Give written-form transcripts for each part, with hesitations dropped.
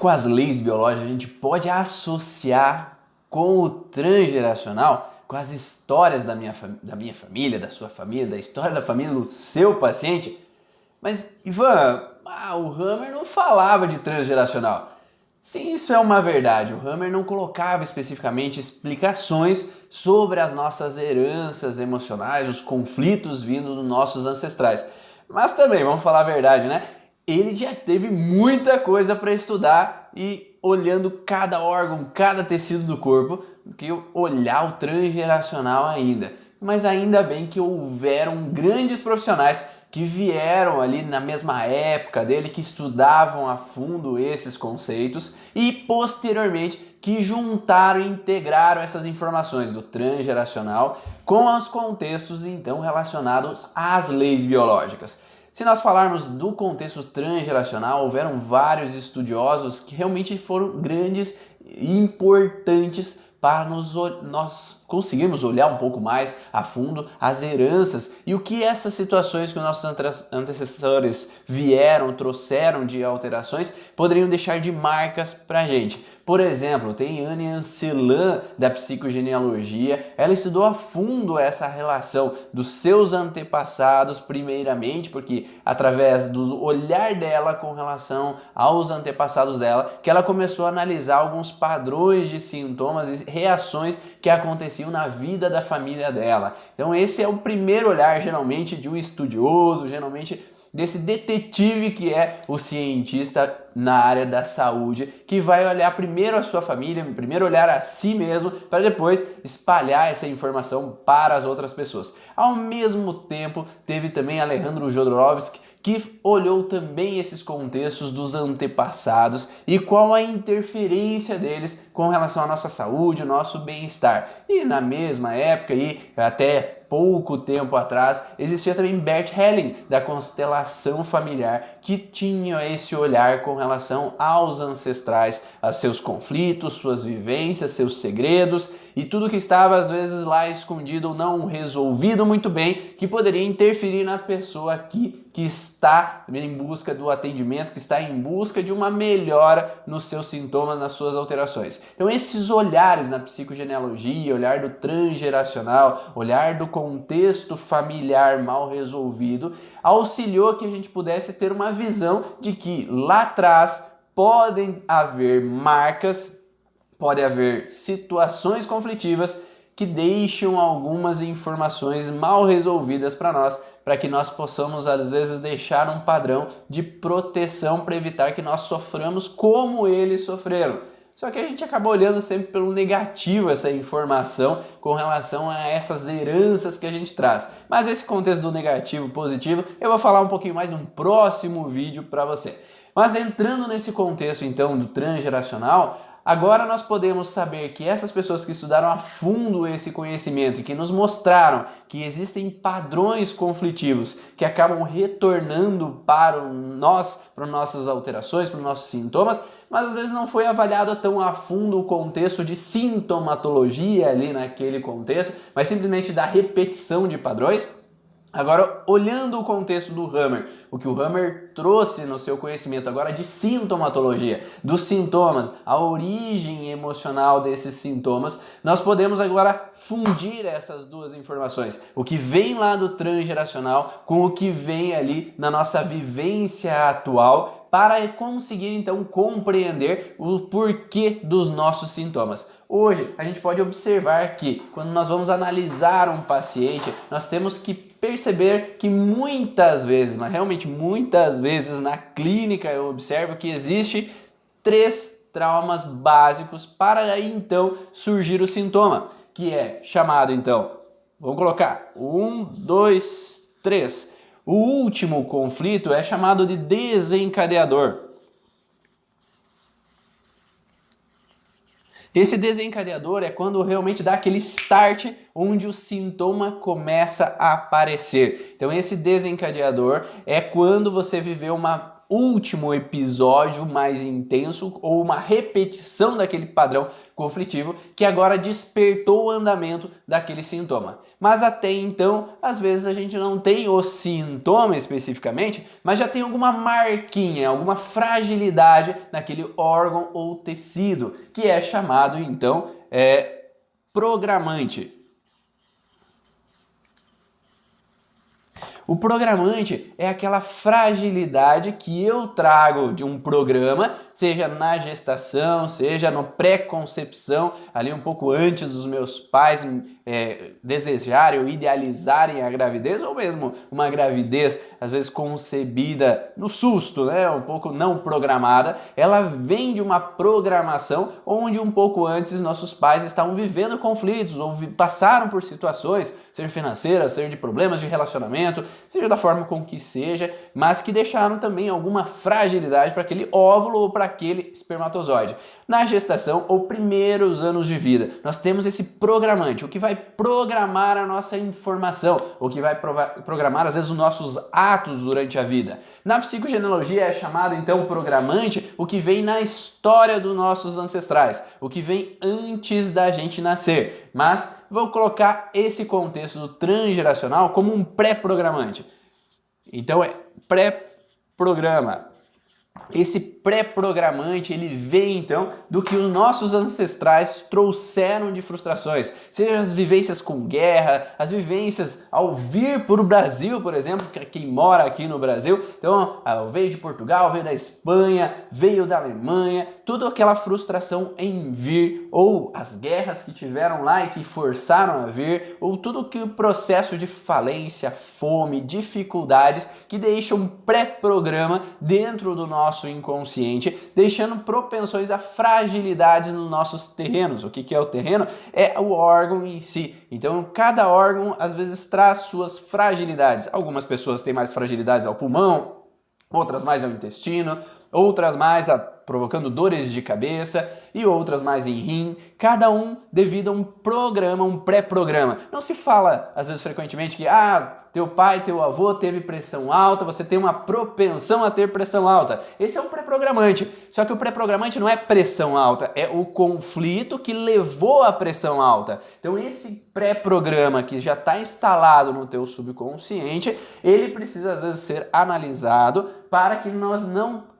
com as leis biológicas a gente pode associar com o transgeracional, com as histórias da minha família, da sua família, da história da família do seu paciente? Mas, Ivan, o Hammer não falava de transgeracional. Sim, isso é uma verdade. O Hammer não colocava especificamente explicações sobre as nossas heranças emocionais, os conflitos vindo dos nossos ancestrais. Mas também, vamos falar a verdade, né? Ele já teve muita coisa para estudar e olhando cada órgão, cada tecido do corpo, do que olhar o transgeracional ainda. Mas ainda bem que houveram grandes profissionais que vieram ali na mesma época dele, que estudavam a fundo esses conceitos e posteriormente que juntaram e integraram essas informações do transgeracional com os contextos então relacionados às leis biológicas. Se nós falarmos do contexto transgeracional, houveram vários estudiosos que realmente foram grandes e importantes para nós conseguirmos olhar um pouco mais a fundo as heranças e o que essas situações que os nossos antecessores trouxeram de alterações poderiam deixar de marcas para a gente. Por exemplo, tem Anne Ancelan da psicogenealogia, ela estudou a fundo essa relação dos seus antepassados primeiramente, porque através do olhar dela com relação aos antepassados dela, que ela começou a analisar alguns padrões de sintomas e reações que aconteciam na vida da família dela. Então esse é o primeiro olhar geralmente de um estudioso, geralmente desse detetive que é o cientista na área da saúde, que vai olhar primeiro a sua família, primeiro olhar a si mesmo, para depois espalhar essa informação para as outras pessoas. Ao mesmo tempo, teve também Alejandro Jodorowsky, que olhou também esses contextos dos antepassados e qual a interferência deles com relação à nossa saúde, ao nosso bem-estar. E na mesma época, e até pouco tempo atrás, existia também Bert Helling, da constelação familiar, que tinha esse olhar com relação aos ancestrais, a seus conflitos, suas vivências, seus segredos e tudo que estava às vezes lá escondido ou não resolvido muito bem, que poderia interferir na pessoa que está em busca do atendimento, que está em busca de uma melhora nos seus sintomas, nas suas alterações. Então esses olhares na psicogenealogia, olhar do transgeracional, olhar do contexto familiar mal resolvido, auxiliou que a gente pudesse ter uma visão de que lá atrás podem haver marcas, pode haver situações conflitivas que deixam algumas informações mal resolvidas para nós, para que nós possamos às vezes deixar um padrão de proteção para evitar que nós soframos como eles sofreram. Só que a gente acaba olhando sempre pelo negativo essa informação com relação a essas heranças que a gente traz. Mas esse contexto do negativo positivo eu vou falar um pouquinho mais num próximo vídeo para você. Mas entrando nesse contexto então do transgeracional, agora nós podemos saber que essas pessoas que estudaram a fundo esse conhecimento e que nos mostraram que existem padrões conflitivos que acabam retornando para nossas alterações, para os nossos sintomas, mas às vezes não foi avaliado tão a fundo o contexto de sintomatologia ali naquele contexto, mas simplesmente da repetição de padrões. Agora, olhando o contexto do Hammer, o que o Hammer trouxe no seu conhecimento agora de sintomatologia, dos sintomas, a origem emocional desses sintomas, nós podemos agora fundir essas duas informações. O que vem lá do transgeracional com o que vem ali na nossa vivência atual, para conseguir então compreender o porquê dos nossos sintomas. Hoje a gente pode observar que quando nós vamos analisar um paciente, nós temos que perceber que muitas vezes, mas realmente muitas vezes na clínica eu observo que existe 3 traumas básicos para aí então surgir o sintoma, que é chamado então, vamos colocar 1, 2, 3. O último conflito é chamado de desencadeador. Esse desencadeador é quando realmente dá aquele start onde o sintoma começa a aparecer. Então esse desencadeador é quando você viveu uma último episódio mais intenso ou uma repetição daquele padrão conflitivo que agora despertou o andamento daquele sintoma. Mas até então, às vezes a gente não tem o sintoma especificamente, mas já tem alguma marquinha, alguma fragilidade naquele órgão ou tecido, que é chamado então programante. O programante é aquela fragilidade que eu trago de um programa, seja na gestação, seja no pré-concepção, ali um pouco antes dos meus pais desejarem ou idealizarem a gravidez, ou mesmo uma gravidez, às vezes concebida no susto, né? Um pouco não programada. Ela vem de uma programação onde um pouco antes nossos pais estavam vivendo conflitos ou passaram por situações, seja financeiras, seja de problemas de relacionamento, seja da forma com que seja, mas que deixaram também alguma fragilidade para aquele óvulo ou para aquele espermatozoide. Na gestação ou primeiros anos de vida, nós temos esse programante, o que vai programar a nossa informação, o que vai programar às vezes os nossos atos durante a vida. Na psicogenealogia é chamado então programante o que vem na história dos nossos ancestrais, o que vem antes da gente nascer. Mas vou colocar esse contexto do transgeracional como um pré-programante. Então é pré-programa. Esse pré-programante, ele vem então do que os nossos ancestrais trouxeram de frustrações, seja as vivências com guerra, as vivências ao vir para o Brasil, por exemplo, quem mora aqui no Brasil, então veio de Portugal, veio da Espanha, veio da Alemanha, toda aquela frustração em vir, ou as guerras que tiveram lá e que forçaram a vir, ou tudo que o processo de falência, fome, dificuldades que deixam um pré-programa dentro do nosso inconsciente, deixando propensões a fragilidades nos nossos terrenos. O que é o terreno? É o órgão em si. Então, cada órgão às vezes traz suas fragilidades. Algumas pessoas têm mais fragilidades ao pulmão, outras mais ao intestino, outras mais provocando dores de cabeça e outras mais em rim, cada um devido a um programa, um pré-programa. Não se fala, às vezes, frequentemente que teu pai, teu avô teve pressão alta, você tem uma propensão a ter pressão alta. Esse é um pré-programante. Só que o pré-programante não é pressão alta, é o conflito que levou à pressão alta. Então esse pré-programa que já está instalado no teu subconsciente, ele precisa às vezes ser analisado para que nós não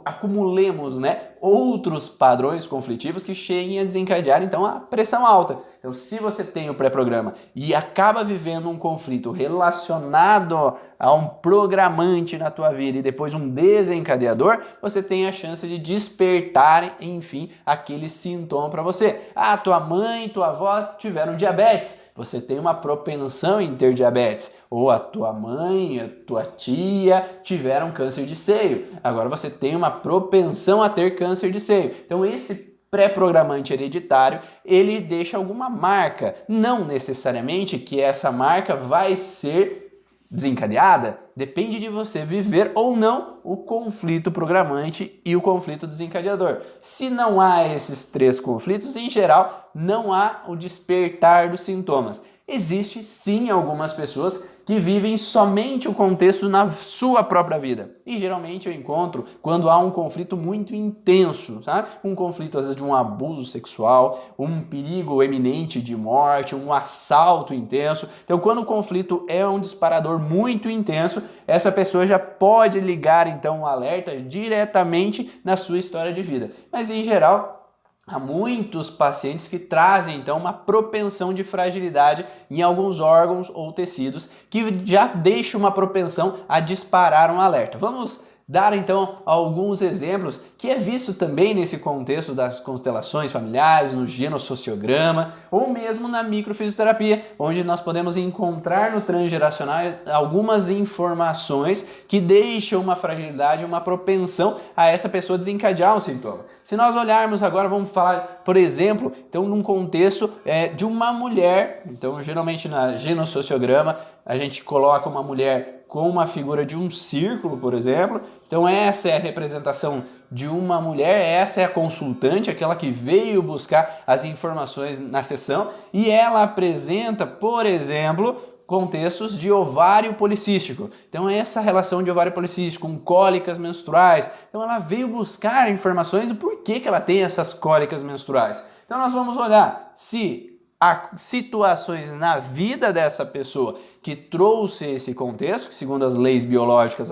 acumulemos, outros padrões conflitivos que cheguem a desencadear então a pressão alta. Então, se você tem o pré-programa e acaba vivendo um conflito relacionado a um programante na tua vida e depois um desencadeador, você tem a chance de despertar, enfim, aquele sintoma para você. Tua mãe e tua avó tiveram diabetes, você tem uma propensão em ter diabetes. Ou a tua mãe, a tua tia tiveram câncer de seio. Agora você tem uma propensão a ter câncer de seio. Então esse pré-programante hereditário, ele deixa alguma marca. Não necessariamente que essa marca vai ser desencadeada, depende de você viver ou não o conflito programante e o conflito desencadeador. Se não há esses três conflitos, em geral, não há o despertar dos sintomas. Existe sim algumas pessoas que vivem somente o contexto na sua própria vida. E geralmente eu encontro quando há um conflito muito intenso, sabe? Um conflito às vezes de um abuso sexual, um perigo eminente de morte, um assalto intenso. Então quando o conflito é um disparador muito intenso, essa pessoa já pode ligar então um alerta diretamente na sua história de vida. Mas em geral, há muitos pacientes que trazem então uma propensão de fragilidade em alguns órgãos ou tecidos que já deixam uma propensão a disparar um alerta. Vamos dar então alguns exemplos que é visto também nesse contexto das constelações familiares, no genossociograma ou mesmo na microfisioterapia, onde nós podemos encontrar no transgeracional algumas informações que deixam uma fragilidade, uma propensão a essa pessoa desencadear um sintoma. Se nós olharmos agora, vamos falar, por exemplo, então num contexto de uma mulher, então geralmente na genossociograma a gente coloca uma mulher com uma figura de um círculo, por exemplo. Então essa é a representação de uma mulher, essa é a consultante, aquela que veio buscar as informações na sessão, e ela apresenta, por exemplo, contextos de ovário policístico. Então essa relação de ovário policístico com cólicas menstruais. Então ela veio buscar informações do porquê que ela tem essas cólicas menstruais. Então nós vamos olhar se há situações na vida dessa pessoa que trouxe esse contexto, que segundo as leis biológicas,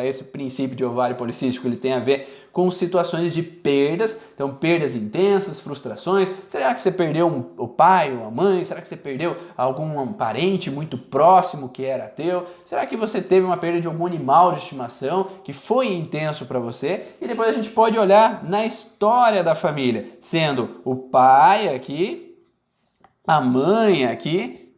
esse princípio de ovário policístico ele tem a ver com situações de perdas, então perdas intensas, frustrações. Será que você perdeu o pai ou a mãe? Será que você perdeu algum parente muito próximo que era teu? Será que você teve uma perda de algum animal de estimação que foi intenso para você? E depois a gente pode olhar na história da família, sendo o pai aqui, a mãe aqui,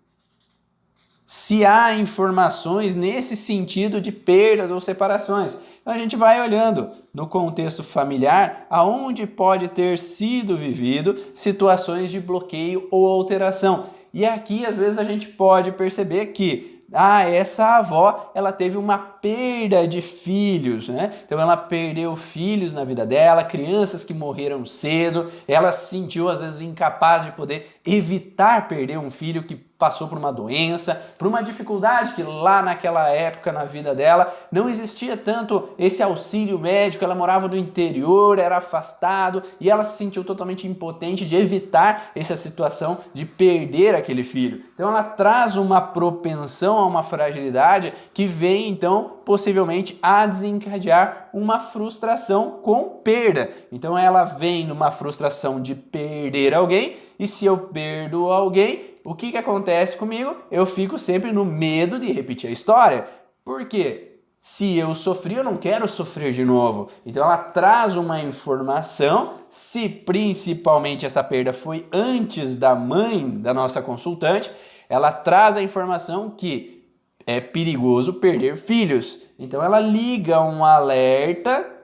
se há informações nesse sentido de perdas ou separações. Então a gente vai olhando no contexto familiar aonde pode ter sido vivido situações de bloqueio ou alteração. E aqui às vezes a gente pode perceber que essa avó, ela teve uma perda de filhos, né? Então ela perdeu filhos na vida dela, crianças que morreram cedo, ela se sentiu às vezes incapaz de poder evitar perder um filho que passou por uma doença, por uma dificuldade que lá naquela época na vida dela não existia tanto esse auxílio médico, ela morava no interior, era afastado e ela se sentiu totalmente impotente de evitar essa situação de perder aquele filho. Então ela traz uma propensão a uma fragilidade que vem então possivelmente a desencadear uma frustração com perda. Então ela vem numa frustração de perder alguém e se eu perdo alguém, o que acontece comigo? Eu fico sempre no medo de repetir a história. Por quê? Se eu sofri, eu não quero sofrer de novo. Então ela traz uma informação, se principalmente essa perda foi antes da mãe da nossa consultante, ela traz a informação que é perigoso perder filhos. Então ela liga um alerta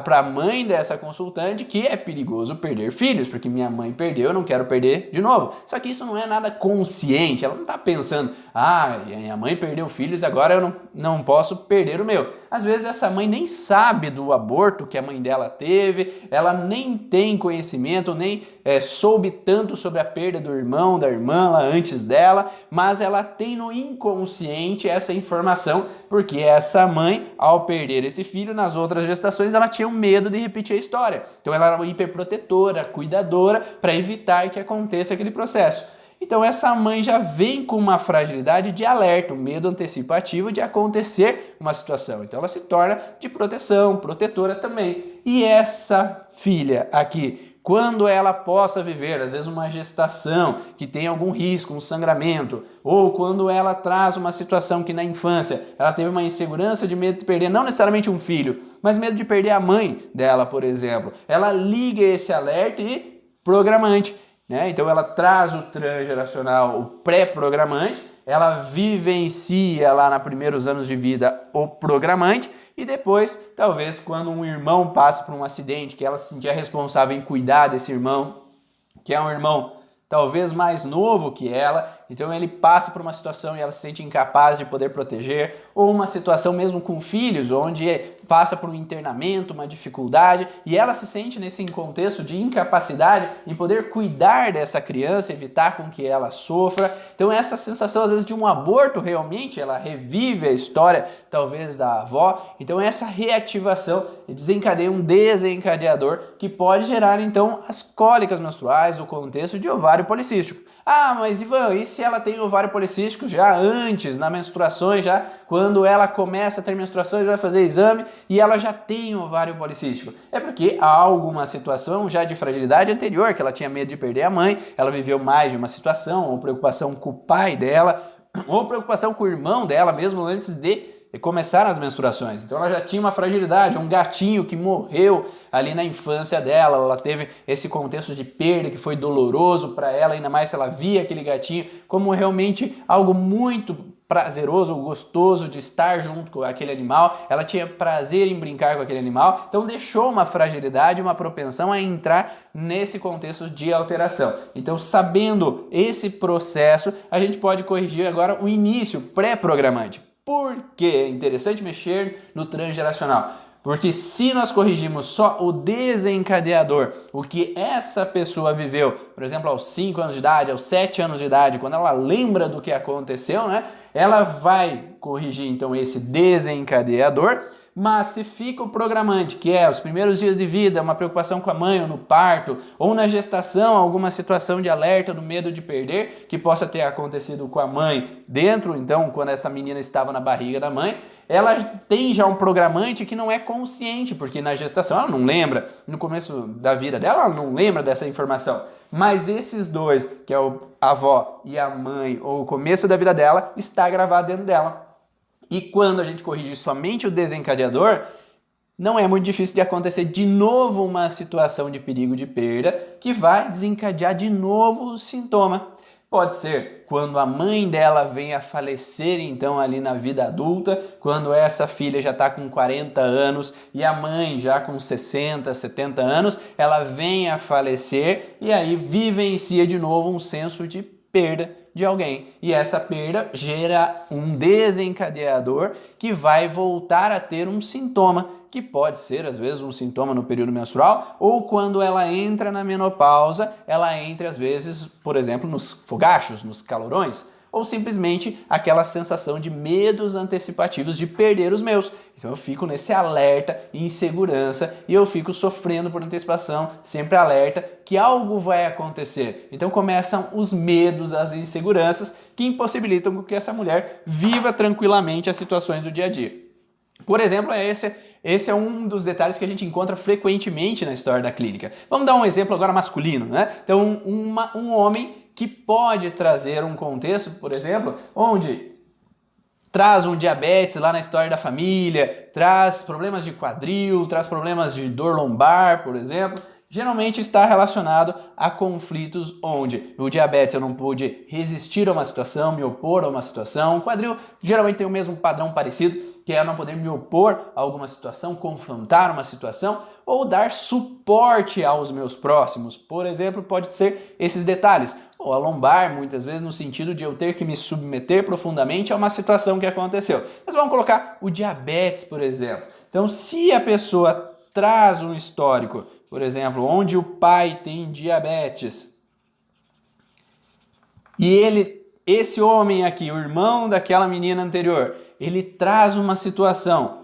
para a mãe dessa consultante que é perigoso perder filhos, porque minha mãe perdeu, eu não quero perder de novo. Só que isso não é nada consciente, ela não está pensando, minha mãe perdeu filhos, agora eu não posso perder o meu. Às vezes essa mãe nem sabe do aborto que a mãe dela teve, ela nem tem conhecimento, nem soube tanto sobre a perda do irmão, da irmã lá antes dela, mas ela tem no inconsciente essa informação, porque essa mãe, ao perder esse filho, nas outras gestações, ela tinha um medo de repetir a história. Então ela era hiperprotetora, cuidadora, para evitar que aconteça aquele processo. Então essa mãe já vem com uma fragilidade de alerta, um medo anticipativo de acontecer uma situação. Então ela se torna de proteção, protetora também. E essa filha aqui, quando ela possa viver, às vezes uma gestação que tem algum risco, um sangramento, ou quando ela traz uma situação que na infância ela teve uma insegurança de medo de perder, não necessariamente um filho, mas medo de perder a mãe dela, por exemplo, ela liga esse alerta e programante. Então ela traz o transgeracional, o pré-programante, ela vivencia lá nos primeiros anos de vida o programante e depois, talvez, quando um irmão passa por um acidente, que ela se sentia responsável em cuidar desse irmão, que é um irmão talvez mais novo que ela, então ele passa por uma situação e ela se sente incapaz de poder proteger, ou uma situação mesmo com filhos, onde passa por um internamento, uma dificuldade, e ela se sente nesse contexto de incapacidade em poder cuidar dessa criança, evitar com que ela sofra. Então essa sensação às vezes de um aborto realmente, ela revive a história talvez da avó, então essa reativação desencadeia um desencadeador que pode gerar então as cólicas menstruais, o contexto de ovário policístico. Mas Ivan, e se ela tem ovário policístico já antes, na menstruação, já quando ela começa a ter menstruações, vai fazer exame e ela já tem ovário policístico? É porque há alguma situação já de fragilidade anterior, que ela tinha medo de perder a mãe, ela viveu mais de uma situação, ou preocupação com o pai dela, ou preocupação com o irmão dela mesmo antes de começaram as menstruações. Então ela já tinha uma fragilidade, um gatinho que morreu ali na infância dela, ela teve esse contexto de perda que foi doloroso para ela, ainda mais se ela via aquele gatinho como realmente algo muito prazeroso, gostoso de estar junto com aquele animal, ela tinha prazer em brincar com aquele animal, então deixou uma fragilidade, uma propensão a entrar nesse contexto de alteração. Então, sabendo esse processo, a gente pode corrigir agora o início pré-programante. Por que é interessante mexer no transgeracional? Porque se nós corrigimos só o desencadeador, o que essa pessoa viveu, por exemplo, aos 5 anos de idade, aos 7 anos de idade, quando ela lembra do que aconteceu, né? Ela vai corrigir então esse desencadeador, mas se fica o programante, que é os primeiros dias de vida, uma preocupação com a mãe ou no parto, ou na gestação, alguma situação de alerta, do medo de perder, que possa ter acontecido com a mãe dentro, então, quando essa menina estava na barriga da mãe, ela tem já um programante que não é consciente, porque na gestação ela não lembra, no começo da vida dela ela não lembra dessa informação. Mas esses dois, que é a avó e a mãe, ou o começo da vida dela, está gravado dentro dela. E quando a gente corrige somente o desencadeador, não é muito difícil de acontecer de novo uma situação de perigo de perda que vai desencadear de novo o sintoma. Pode ser quando a mãe dela vem a falecer, então ali na vida adulta, quando essa filha já está com 40 anos e a mãe já com 60, 70 anos, ela vem a falecer e aí vivencia de novo um senso de perda de alguém. E essa perda gera um desencadeador que vai voltar a ter um sintoma, que pode ser, às vezes, um sintoma no período menstrual, ou quando ela entra na menopausa, ela entra, às vezes, por exemplo, nos fogachos, nos calorões, ou simplesmente aquela sensação de medos antecipativos de perder os meus. Então eu fico nesse alerta e insegurança e eu fico sofrendo por antecipação, sempre alerta que algo vai acontecer. Então começam os medos, as inseguranças que impossibilitam que essa mulher viva tranquilamente as situações do dia a dia. Por exemplo, esse é um dos detalhes que a gente encontra frequentemente na história da clínica. Vamos dar um exemplo agora masculino, né? Então, um homem que pode trazer um contexto, por exemplo, onde traz um diabetes lá na história da família, traz problemas de quadril, traz problemas de dor lombar, por exemplo, geralmente está relacionado a conflitos onde o diabetes eu não pude resistir a uma situação, me opor a uma situação, o quadril geralmente tem o mesmo padrão parecido, que é eu não poder me opor a alguma situação, confrontar uma situação ou dar suporte aos meus próximos. Por exemplo, pode ser esses detalhes. Ou a lombar, muitas vezes, no sentido de eu ter que me submeter profundamente a uma situação que aconteceu. Mas vamos colocar o diabetes, por exemplo. Então, se a pessoa traz um histórico, por exemplo, onde o pai tem diabetes, e esse homem aqui, o irmão daquela menina anterior, ele traz uma situação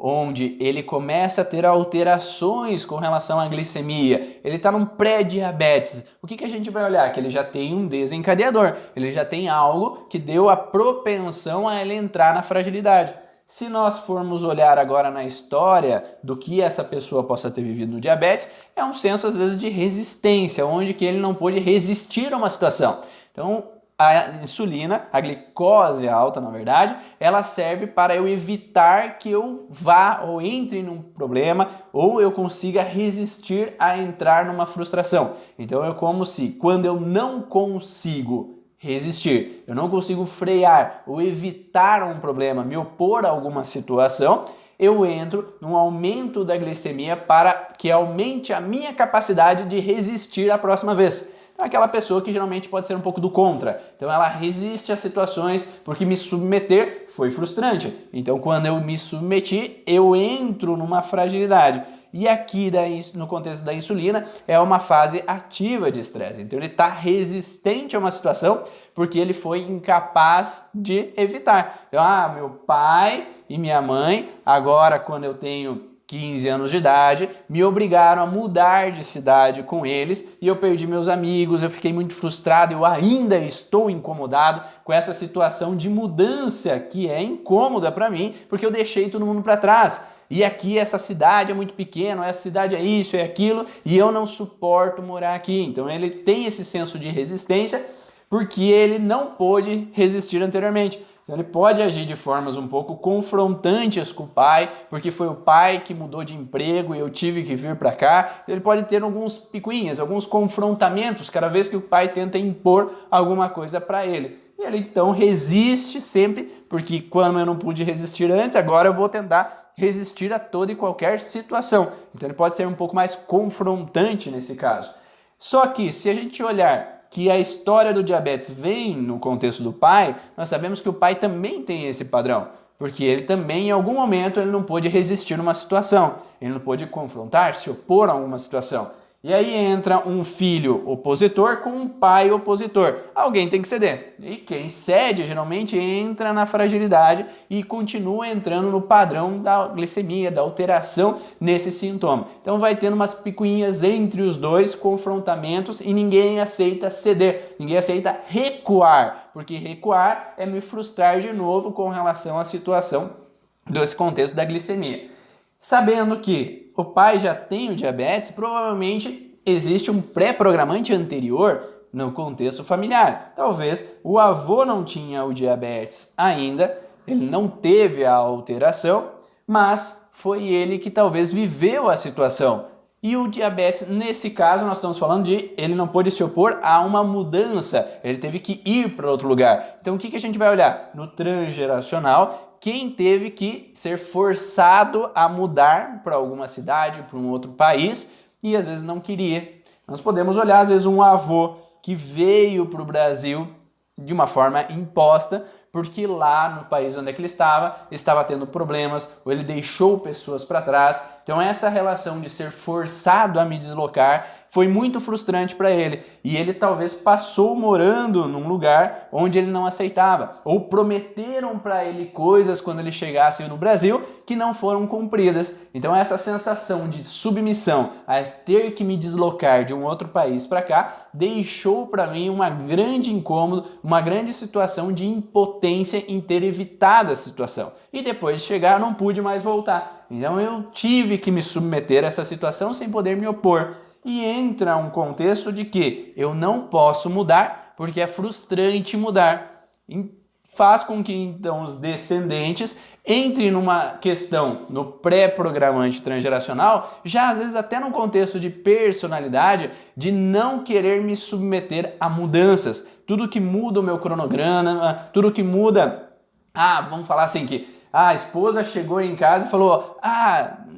onde ele começa a ter alterações com relação à glicemia, ele está num pré-diabetes. O que a gente vai olhar? Que ele já tem um desencadeador, ele já tem algo que deu a propensão a ele entrar na fragilidade. Se nós formos olhar agora na história do que essa pessoa possa ter vivido no diabetes, é um senso às vezes de resistência, onde que ele não pôde resistir a uma situação. Então, a insulina, a glicose alta, na verdade, ela serve para eu evitar que eu vá ou entre num problema ou eu consiga resistir a entrar numa frustração. Então é como se quando eu não consigo resistir, eu não consigo frear ou evitar um problema, me opor a alguma situação, eu entro num aumento da glicemia para que aumente a minha capacidade de resistir a próxima vez. Então, aquela pessoa que geralmente pode ser um pouco do contra. Então ela resiste às situações porque me submeter foi frustrante. Então quando eu me submeti, eu entro numa fragilidade. E aqui no contexto da insulina é uma fase ativa de estresse. Então ele está resistente a uma situação porque ele foi incapaz de evitar. Então, meu pai e minha mãe, agora quando eu tenho 15 anos de idade, me obrigaram a mudar de cidade com eles e eu perdi meus amigos, eu fiquei muito frustrado, eu ainda estou incomodado com essa situação de mudança que é incômoda para mim, porque eu deixei todo mundo para trás. E aqui essa cidade é muito pequena, essa cidade é isso, é aquilo, e eu não suporto morar aqui. Então ele tem esse senso de resistência porque ele não pôde resistir anteriormente. Então ele pode agir de formas um pouco confrontantes com o pai, porque foi o pai que mudou de emprego e eu tive que vir para cá. Então ele pode ter alguns picuinhas, alguns confrontamentos cada vez que o pai tenta impor alguma coisa para ele. E ele então resiste sempre, porque quando eu não pude resistir antes, agora eu vou tentar resistir a toda e qualquer situação. Então ele pode ser um pouco mais confrontante nesse caso. Só que se a gente olhar que a história do diabetes vem no contexto do pai, nós sabemos que o pai também tem esse padrão. porque ele também, em algum momento, ele não pôde resistir numa situação, ele não pôde confrontar, se opor a alguma situação. E aí entra um filho opositor com um pai opositor. Alguém tem que ceder. E quem cede geralmente entra na fragilidade e continua entrando no padrão da glicemia, da alteração nesse sintoma. Então vai tendo umas picuinhas entre os dois, confrontamentos, e ninguém aceita ceder, ninguém aceita recuar, porque recuar é me frustrar de novo com relação à situação desse contexto da glicemia. Sabendo que o pai já tem o diabetes, provavelmente existe um pré-programante anterior no contexto familiar. Talvez o avô não tinha o diabetes ainda, ele não teve a alteração, mas foi ele que talvez viveu a situação. E o diabetes, nesse caso, nós estamos falando de ele não pôde se opor a uma mudança, ele teve que ir para outro lugar. Então o que a gente vai olhar? No transgeracional, quem teve que ser forçado a mudar para alguma cidade, para um outro país, e às vezes não queria. Nós podemos olhar, às vezes, um avô que veio para o Brasil de uma forma imposta, porque lá no país onde é que ele estava tendo problemas, ou ele deixou pessoas para trás. Então essa relação de ser forçado a me deslocar foi muito frustrante para ele. E ele talvez passou morando num lugar onde ele não aceitava. Ou prometeram para ele coisas quando ele chegasse no Brasil que não foram cumpridas. Então essa sensação de submissão a ter que me deslocar de um outro país para cá deixou para mim uma grande incômodo, uma grande situação de impotência em ter evitado a situação. E depois de chegar eu não pude mais voltar. Então eu tive que me submeter a essa situação sem poder me opor. E entra um contexto de que eu não posso mudar porque é frustrante mudar. Faz com que então os descendentes entrem numa questão no pré-programante transgeracional, já às vezes até num contexto de personalidade, de não querer me submeter a mudanças. Tudo que muda o meu cronograma, tudo que muda... vamos falar assim que a esposa chegou em casa e falou: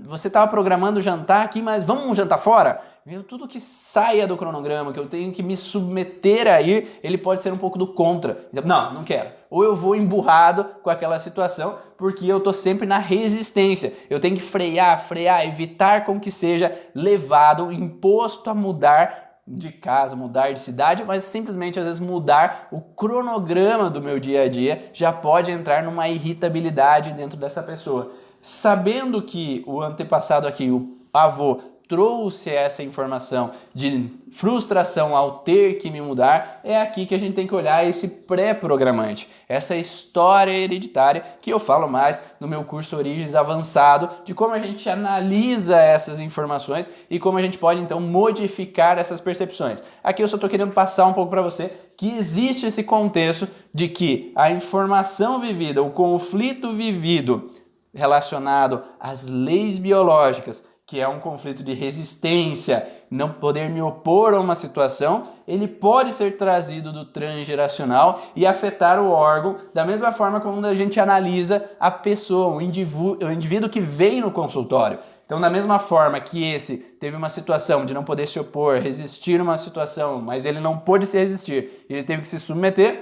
você estava programando jantar aqui, mas vamos jantar fora? Tudo que saia do cronograma, que eu tenho que me submeter a ir, ele pode ser um pouco do contra. Não quero. Ou eu vou emburrado com aquela situação, porque eu estou sempre na resistência. Eu tenho que frear, evitar com que seja levado, imposto a mudar de casa, mudar de cidade, mas simplesmente às vezes mudar o cronograma do meu dia a dia já pode entrar numa irritabilidade dentro dessa pessoa. Sabendo que o antepassado aqui, o avô, trouxe essa informação de frustração ao ter que me mudar, é aqui que a gente tem que olhar esse pré-programante, essa história hereditária que eu falo mais no meu curso Origens Avançado, de como a gente analisa essas informações e como a gente pode então modificar essas percepções. Aqui eu só estou querendo passar um pouco para você que existe esse contexto de que a informação vivida, o conflito vivido relacionado às leis biológicas, que é um conflito de resistência, não poder me opor a uma situação, ele pode ser trazido do transgeracional e afetar o órgão da mesma forma como a gente analisa a pessoa, o indivíduo que vem no consultório. Então, da mesma forma que esse teve uma situação de não poder se opor, resistir a uma situação, mas ele não pôde se resistir, ele teve que se submeter,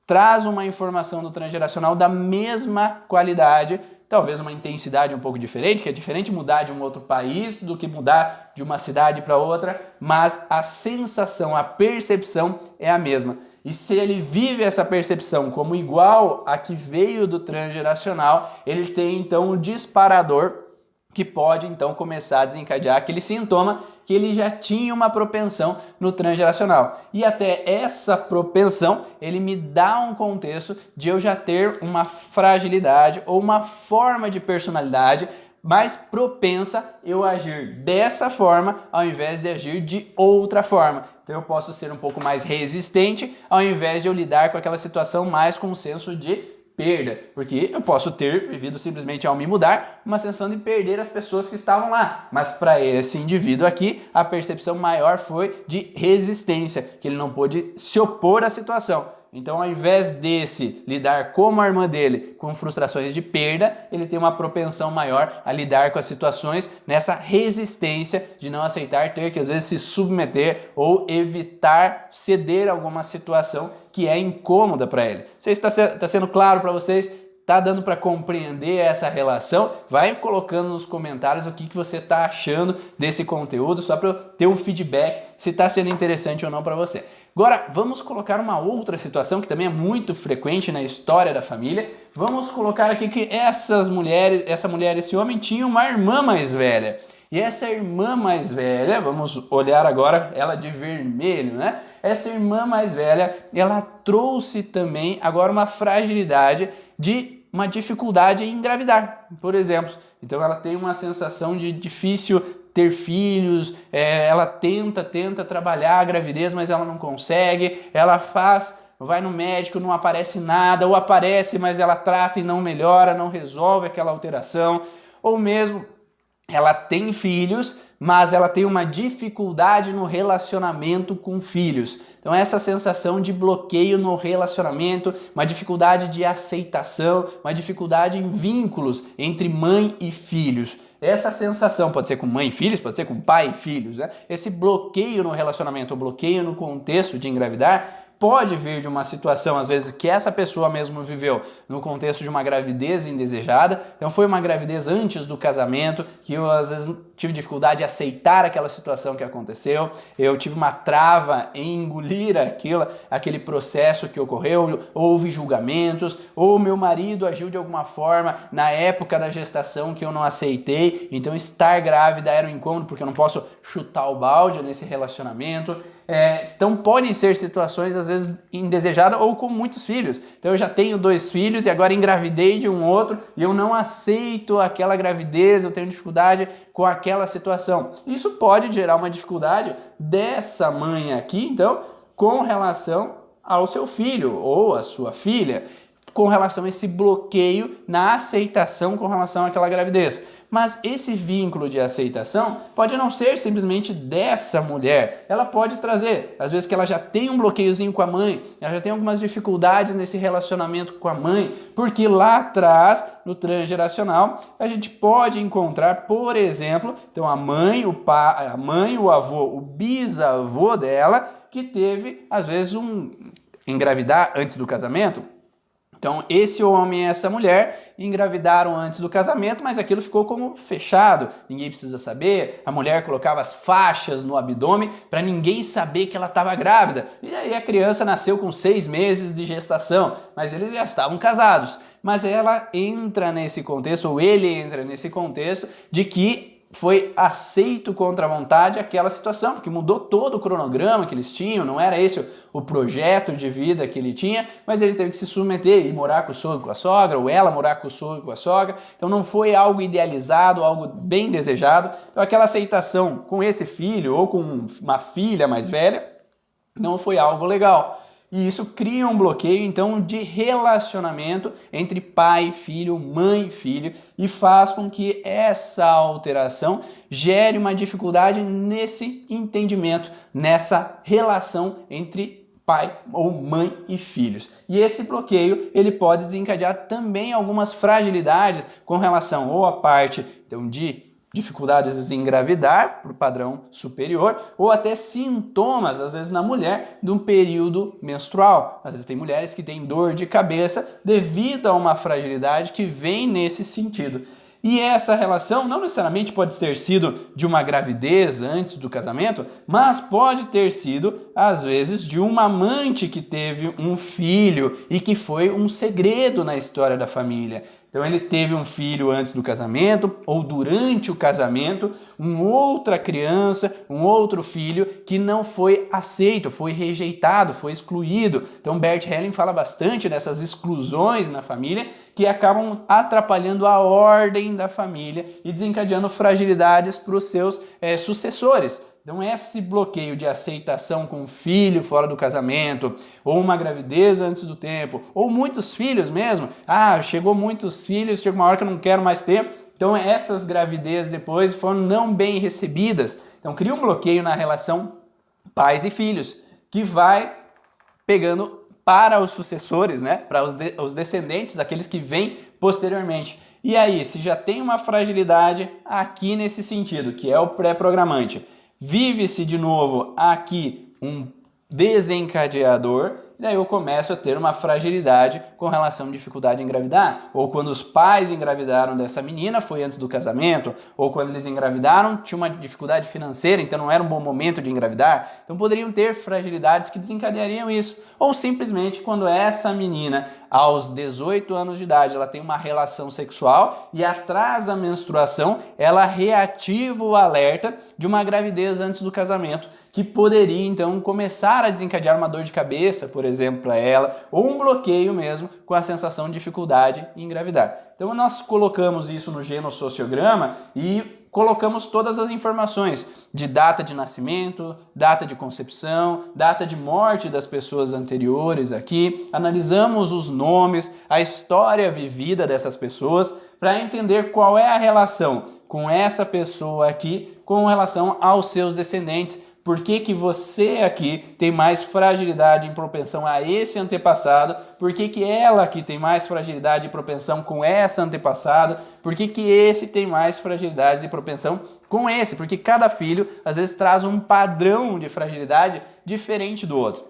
traz uma informação do transgeracional da mesma qualidade, talvez uma intensidade um pouco diferente, que é diferente mudar de um outro país do que mudar de uma cidade para outra, mas a sensação, a percepção é a mesma. E se ele vive essa percepção como igual a que veio do transgeracional, ele tem então um disparador que pode então começar a desencadear aquele sintoma que ele já tinha uma propensão no transgeracional. E até essa propensão, ele me dá um contexto de eu já ter uma fragilidade ou uma forma de personalidade mais propensa eu agir dessa forma ao invés de agir de outra forma. Então eu posso ser um pouco mais resistente ao invés de eu lidar com aquela situação mais com um senso de perda, porque eu posso ter vivido simplesmente ao me mudar uma sensação de perder as pessoas que estavam lá, mas para esse indivíduo aqui a percepção maior foi de resistência, que ele não pôde se opor à situação. Então, ao invés desse lidar como a irmã dele com frustrações de perda, ele tem uma propensão maior a lidar com as situações nessa resistência de não aceitar ter que às vezes se submeter ou evitar ceder a alguma situação que é incômoda para ele. Não sei se está sendo claro para vocês. Tá dando para compreender essa relação? Vai colocando nos comentários o que você tá achando desse conteúdo, só para eu ter um feedback se tá sendo interessante ou não para você. Agora, vamos colocar uma outra situação que também é muito frequente na história da família. Vamos colocar aqui que essa mulher e esse homem tinham uma irmã mais velha. E essa irmã mais velha, vamos olhar agora ela de vermelho, né? Essa irmã mais velha, ela trouxe também agora uma fragilidade de uma dificuldade em engravidar, por exemplo. Então ela tem uma sensação de difícil ter filhos, ela tenta trabalhar a gravidez, mas ela não consegue, vai no médico, não aparece nada, ou aparece, mas ela trata e não melhora, não resolve aquela alteração, ou mesmo ela tem filhos, mas ela tem uma dificuldade no relacionamento com filhos. Então essa sensação de bloqueio no relacionamento, uma dificuldade de aceitação, uma dificuldade em vínculos entre mãe e filhos. Essa sensação pode ser com mãe e filhos, pode ser com pai e filhos, né? Esse bloqueio no relacionamento, o bloqueio no contexto de engravidar, pode vir de uma situação, às vezes, que essa pessoa mesmo viveu no contexto de uma gravidez indesejada. Então foi uma gravidez antes do casamento, que eu às vezes tive dificuldade de aceitar aquela situação que aconteceu. Eu tive uma trava em engolir aquele processo que ocorreu, houve julgamentos, ou meu marido agiu de alguma forma na época da gestação que eu não aceitei. Então estar grávida era um incômodo, porque eu não posso chutar o balde nesse relacionamento. Então podem ser situações às vezes indesejadas ou com muitos filhos. Então eu já tenho 2 filhos e agora engravidei de um outro e eu não aceito aquela gravidez, eu tenho dificuldade com aquela situação. Isso pode gerar uma dificuldade dessa mãe aqui, então, com relação ao seu filho ou à sua filha, com relação a esse bloqueio na aceitação com relação àquela gravidez. Mas esse vínculo de aceitação pode não ser simplesmente dessa mulher. Ela pode trazer, às vezes que ela já tem um bloqueiozinho com a mãe, ela já tem algumas dificuldades nesse relacionamento com a mãe, porque lá atrás, no transgeracional, a gente pode encontrar, por exemplo, então a mãe, o pai, a mãe, o avô, o bisavô dela, que teve, às vezes, engravidar antes do casamento. Então, esse homem e essa mulher engravidaram antes do casamento, mas aquilo ficou como fechado. Ninguém precisa saber. A mulher colocava as faixas no abdômen para ninguém saber que ela estava grávida. E aí a criança nasceu com 6 meses de gestação, mas eles já estavam casados. Mas ela entra nesse contexto, ou ele entra nesse contexto, de que foi aceito contra a vontade aquela situação, porque mudou todo o cronograma que eles tinham, não era esse o projeto de vida que ele tinha, mas ele teve que se submeter e morar com o sogro e com a sogra, ou ela morar com o sogro e com a sogra. Então não foi algo idealizado, algo bem desejado. Então aquela aceitação com esse filho ou com uma filha mais velha não foi algo legal. E isso cria um bloqueio, então, de relacionamento entre pai, filho, mãe, filho, e faz com que essa alteração gere uma dificuldade nesse entendimento, nessa relação entre pai ou mãe e filhos. E esse bloqueio, ele pode desencadear também algumas fragilidades com relação ou à parte, então, de dificuldades em engravidar para o padrão superior, ou até sintomas, às vezes na mulher, de um período menstrual. Às vezes tem mulheres que têm dor de cabeça devido a uma fragilidade que vem nesse sentido. E essa relação não necessariamente pode ter sido de uma gravidez antes do casamento, mas pode ter sido, às vezes, de uma amante que teve um filho e que foi um segredo na história da família. Então ele teve um filho antes do casamento ou durante o casamento, outra criança, um outro filho que não foi aceito, foi rejeitado, foi excluído. Então Bert Helling fala bastante dessas exclusões na família que acabam atrapalhando a ordem da família e desencadeando fragilidades para os seus sucessores. Então esse bloqueio de aceitação com um filho fora do casamento, ou uma gravidez antes do tempo, ou muitos filhos mesmo, chegou muitos filhos, chega uma hora que eu não quero mais ter, então essas gravidezes depois foram não bem recebidas, então cria um bloqueio na relação pais e filhos, que vai pegando para os sucessores, né, para os descendentes, aqueles que vêm posteriormente. E aí, se já tem uma fragilidade aqui nesse sentido, que é o pré-programante, vive-se de novo aqui um desencadeador, e daí eu começo a ter uma fragilidade com relação à dificuldade em engravidar. Ou quando os pais engravidaram dessa menina, foi antes do casamento, ou quando eles engravidaram, tinha uma dificuldade financeira, então não era um bom momento de engravidar. Então poderiam ter fragilidades que desencadeariam isso. Ou simplesmente quando essa menina, aos 18 anos de idade, ela tem uma relação sexual e atrasa a menstruação, ela reativa o alerta de uma gravidez antes do casamento, que poderia então começar a desencadear uma dor de cabeça, por exemplo, para ela, ou um bloqueio mesmo com a sensação de dificuldade em engravidar. Então nós colocamos isso no genossociograma e colocamos todas as informações de data de nascimento, data de concepção, data de morte das pessoas anteriores aqui, analisamos os nomes, a história vivida dessas pessoas para entender qual é a relação com essa pessoa aqui com relação aos seus descendentes. Por que você aqui tem mais fragilidade em propensão a esse antepassado? Por que ela aqui tem mais fragilidade e propensão com essa antepassada? Por que esse tem mais fragilidade e propensão com esse? Porque cada filho, às vezes, traz um padrão de fragilidade diferente do outro.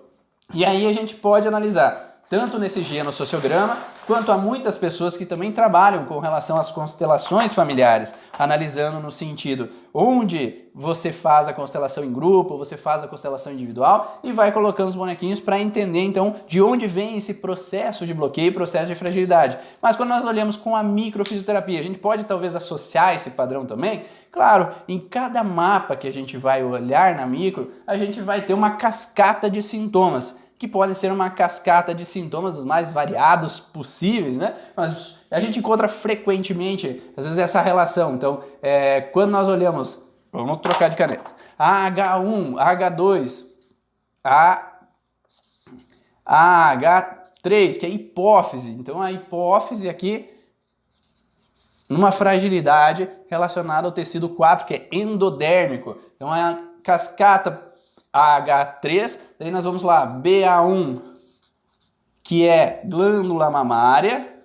E aí a gente pode analisar, tanto nesse genossociograma, quanto a muitas pessoas que também trabalham com relação às constelações familiares, analisando no sentido onde você faz a constelação em grupo, você faz a constelação individual e vai colocando os bonequinhos para entender então de onde vem esse processo de bloqueio, processo de fragilidade. Mas quando nós olhamos com a microfisioterapia, a gente pode talvez associar esse padrão também? Claro, em cada mapa que a gente vai olhar na micro, a gente vai ter uma cascata de sintomas, que pode ser uma cascata de sintomas dos mais variados possíveis, né? Mas a gente encontra frequentemente, às vezes, essa relação. Então, quando nós olhamos, vamos trocar de caneta, AH1, AH2, AH3, que é hipófise. Então, a hipófise aqui, numa fragilidade relacionada ao tecido 4, que é endodérmico. Então, é a cascata AH3, daí nós vamos lá, BA1, que é glândula mamária,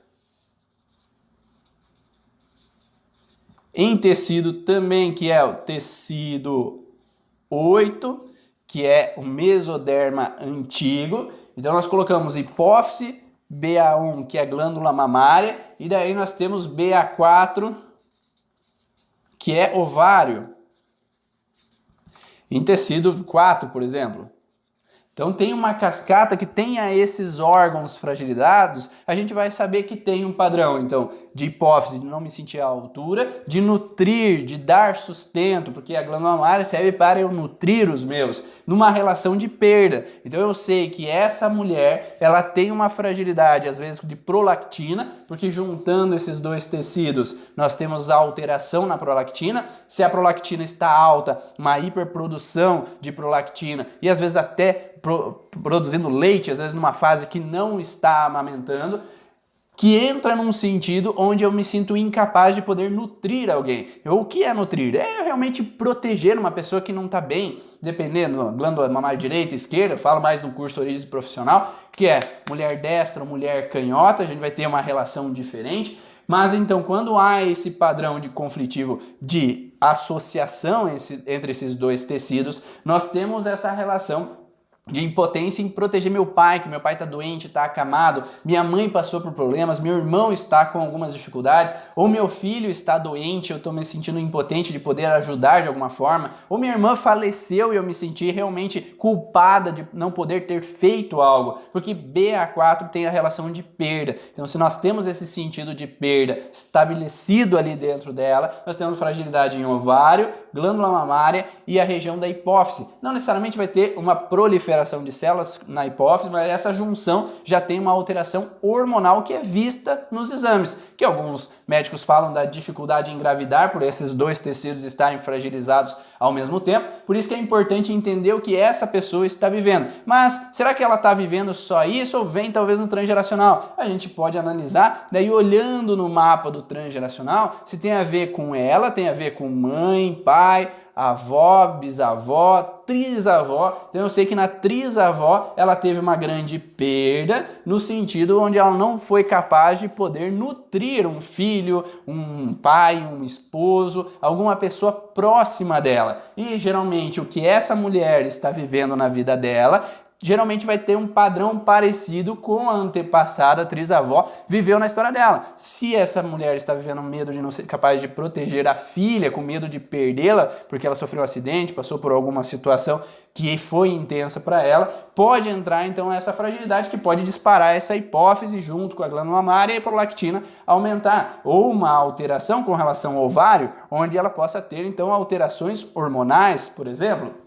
em tecido também, que é o tecido 8, que é o mesoderma antigo. Então nós colocamos hipófise, BA1, que é glândula mamária, e daí nós temos BA4, que é ovário, em tecido 4, por exemplo. Então tem uma cascata que tenha esses órgãos fragilizados, a gente vai saber que tem um padrão, então, de hipófise, de não me sentir à altura, de nutrir, de dar sustento, porque a glândula mamária serve para eu nutrir os meus, numa relação de perda. Então eu sei que essa mulher, ela tem uma fragilidade, às vezes, de prolactina, porque juntando esses dois tecidos, nós temos a alteração na prolactina. Se a prolactina está alta, uma hiperprodução de prolactina, e às vezes até produzindo leite, às vezes numa fase que não está amamentando, que entra num sentido onde eu me sinto incapaz de poder nutrir alguém. O que é nutrir? É realmente proteger uma pessoa que não está bem, dependendo, glândula mamária direita, esquerda, eu falo mais no curso Origem Profissional, que é mulher destra ou mulher canhota, a gente vai ter uma relação diferente. Mas então, quando há esse padrão de conflitivo de associação entre esses dois tecidos, nós temos essa relação de impotência em proteger meu pai, que meu pai está doente, está acamado, minha mãe passou por problemas, meu irmão está com algumas dificuldades, ou meu filho está doente, eu estou me sentindo impotente de poder ajudar de alguma forma, ou minha irmã faleceu e eu me senti realmente culpada de não poder ter feito algo, porque BA4 tem a relação de perda. Então, se nós temos esse sentido de perda estabelecido ali dentro dela, nós temos fragilidade em ovário, glândula mamária e a região da hipófise. Não necessariamente vai ter uma proliferação de células na hipófise, mas essa junção já tem uma alteração hormonal que é vista nos exames, que alguns médicos falam da dificuldade em engravidar por esses dois tecidos estarem fragilizados ao mesmo tempo. Por isso que é importante entender o que essa pessoa está vivendo. Mas será que ela está vivendo só isso ou vem talvez no transgeracional? A gente pode analisar, daí olhando no mapa do transgeracional, se tem a ver com ela, tem a ver com mãe, pai, avó, bisavó, trisavó. Então eu sei que na trisavó ela teve uma grande perda no sentido onde ela não foi capaz de poder nutrir um filho, um pai, um esposo, alguma pessoa próxima dela. E geralmente o que essa mulher está vivendo na vida dela geralmente vai ter um padrão parecido com a antepassada, a trisavó, viveu na história dela. Se essa mulher está vivendo medo de não ser capaz de proteger a filha, com medo de perdê-la, porque ela sofreu um acidente, passou por alguma situação que foi intensa para ela, pode entrar então essa fragilidade que pode disparar essa hipófise junto com a glândula mamária e a prolactina aumentar, ou uma alteração com relação ao ovário, onde ela possa ter então alterações hormonais, por exemplo.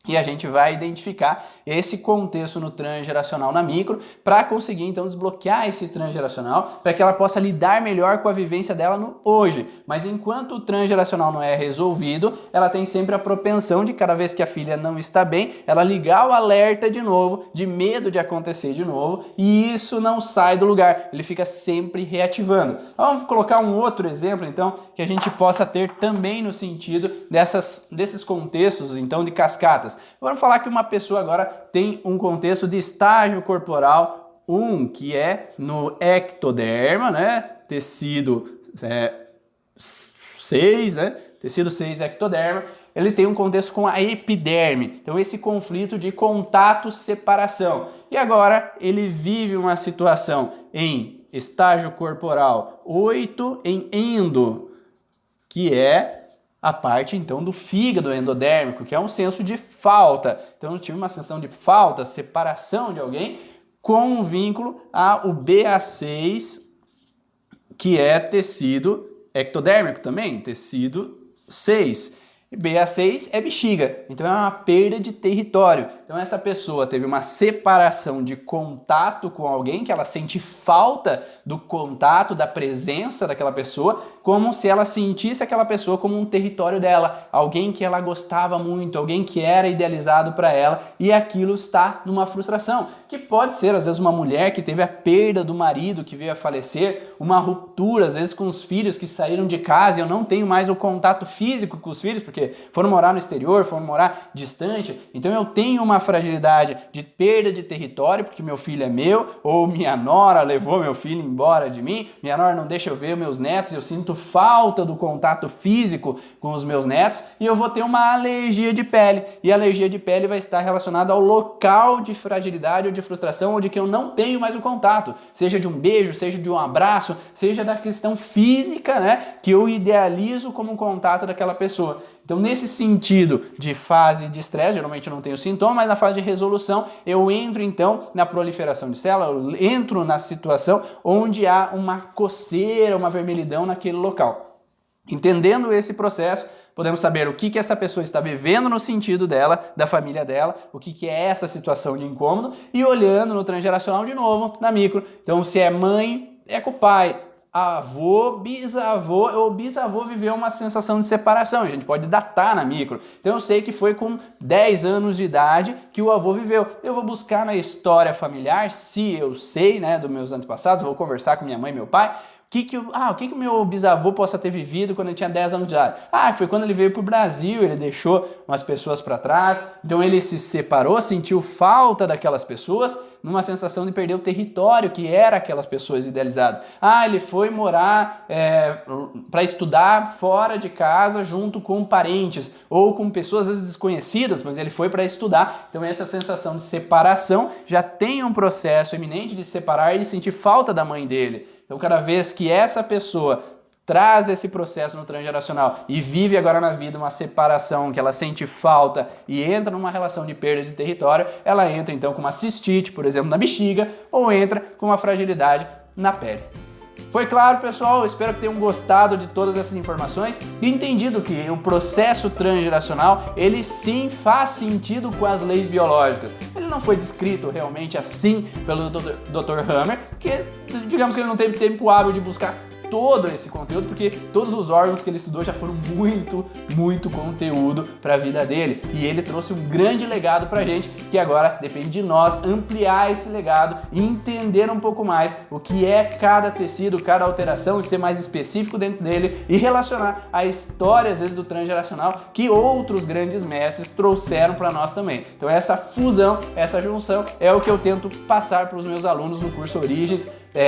E a gente vai identificar esse contexto no transgeracional na micro para conseguir então desbloquear esse transgeracional para que ela possa lidar melhor com a vivência dela no hoje. Mas enquanto o transgeracional não é resolvido, ela tem sempre a propensão de cada vez que a filha não está bem, ela ligar o alerta de novo, de medo de acontecer de novo, e isso não sai do lugar, ele fica sempre reativando. Vamos colocar um outro exemplo então que a gente possa ter também no sentido desses contextos então de cascatas. Vamos falar que uma pessoa agora tem um contexto de estágio corporal 1, que é no ectoderma, né? Tecido 6, né? Tecido 6 ectoderma. Ele tem um contexto com a epiderme. Então esse conflito de contato-separação. E agora ele vive uma situação em estágio corporal 8 em endo, que é a parte, então, do fígado endodérmico, que é um senso de falta. Então, eu tive uma sensação de falta, separação de alguém, com um vínculo ao BA6, que é tecido ectodérmico também, tecido 6. E BA6 é bexiga, então é uma perda de território. Então essa pessoa teve uma separação de contato com alguém, que ela sente falta do contato, da presença daquela pessoa, como se ela sentisse aquela pessoa como um território dela, alguém que ela gostava muito, alguém que era idealizado para ela, e aquilo está numa frustração, que pode ser às vezes uma mulher que teve a perda do marido que veio a falecer, uma ruptura às vezes com os filhos que saíram de casa e eu não tenho mais o contato físico com os filhos, porque foram morar no exterior, foram morar distante, então eu tenho uma fragilidade de perda de território, porque meu filho é meu, ou minha nora levou meu filho embora de mim, minha nora não deixa eu ver meus netos, eu sinto falta do contato físico com os meus netos, e eu vou ter uma alergia de pele, e a alergia de pele vai estar relacionada ao local de fragilidade ou de frustração, onde que eu não tenho mais o contato, seja de um beijo, seja de um abraço, seja da questão física, né, que eu idealizo como um contato daquela pessoa. Então, nesse sentido de fase de estresse, geralmente eu não tenho sintoma, mas na fase de resolução eu entro então na proliferação de células, eu entro na situação onde há uma coceira, uma vermelhidão naquele local. Entendendo esse processo, podemos saber o que essa pessoa está vivendo no sentido dela, da família dela, o que é essa situação de incômodo, e olhando no transgeracional de novo, na micro. Então, se é mãe, é com o pai. Avô, bisavô, ou bisavô viveu uma sensação de separação, a gente pode datar na micro. Então eu sei que foi com 10 anos de idade que o avô viveu. Eu vou buscar na história familiar, se eu sei, né, dos meus antepassados, vou conversar com minha mãe e meu pai, o que o meu bisavô possa ter vivido quando ele tinha 10 anos de idade? Foi quando ele veio para o Brasil, ele deixou umas pessoas para trás, então ele se separou, sentiu falta daquelas pessoas, numa sensação de perder o território que era aquelas pessoas idealizadas. Ele foi morar para estudar fora de casa junto com parentes ou com pessoas às vezes desconhecidas, mas ele foi para estudar. Então essa sensação de separação já tem um processo eminente de separar e sentir falta da mãe dele. Então cada vez que essa pessoa traz esse processo no transgeracional e vive agora na vida uma separação que ela sente falta e entra numa relação de perda de território, ela entra então com uma cistite, por exemplo, na bexiga, ou entra com uma fragilidade na pele. Foi claro, pessoal? Espero que tenham gostado de todas essas informações e entendido que o processo transgeracional, ele sim faz sentido com as leis biológicas. Ele não foi descrito realmente assim pelo Dr. Hammer, porque digamos que ele não teve tempo hábil de buscar todo esse conteúdo, porque todos os órgãos que ele estudou já foram muito conteúdo para a vida dele. E ele trouxe um grande legado para a gente, que agora depende de nós ampliar esse legado e entender um pouco mais o que é cada tecido, cada alteração e ser mais específico dentro dele e relacionar a história, às vezes, do transgeracional que outros grandes mestres trouxeram para nós também. Então essa fusão, essa junção é o que eu tento passar para os meus alunos no curso Origens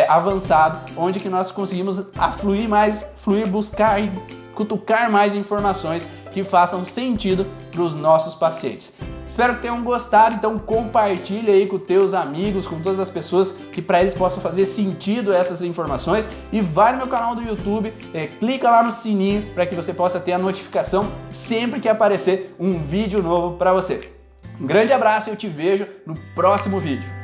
avançado, onde que nós conseguimos fluir, buscar e cutucar mais informações que façam sentido para os nossos pacientes. Espero que tenham gostado, então compartilha aí com teus amigos, com todas as pessoas que para eles possam fazer sentido essas informações, e vai no meu canal do YouTube, clica lá no sininho para que você possa ter a notificação sempre que aparecer um vídeo novo para você. Um grande abraço e eu te vejo no próximo vídeo.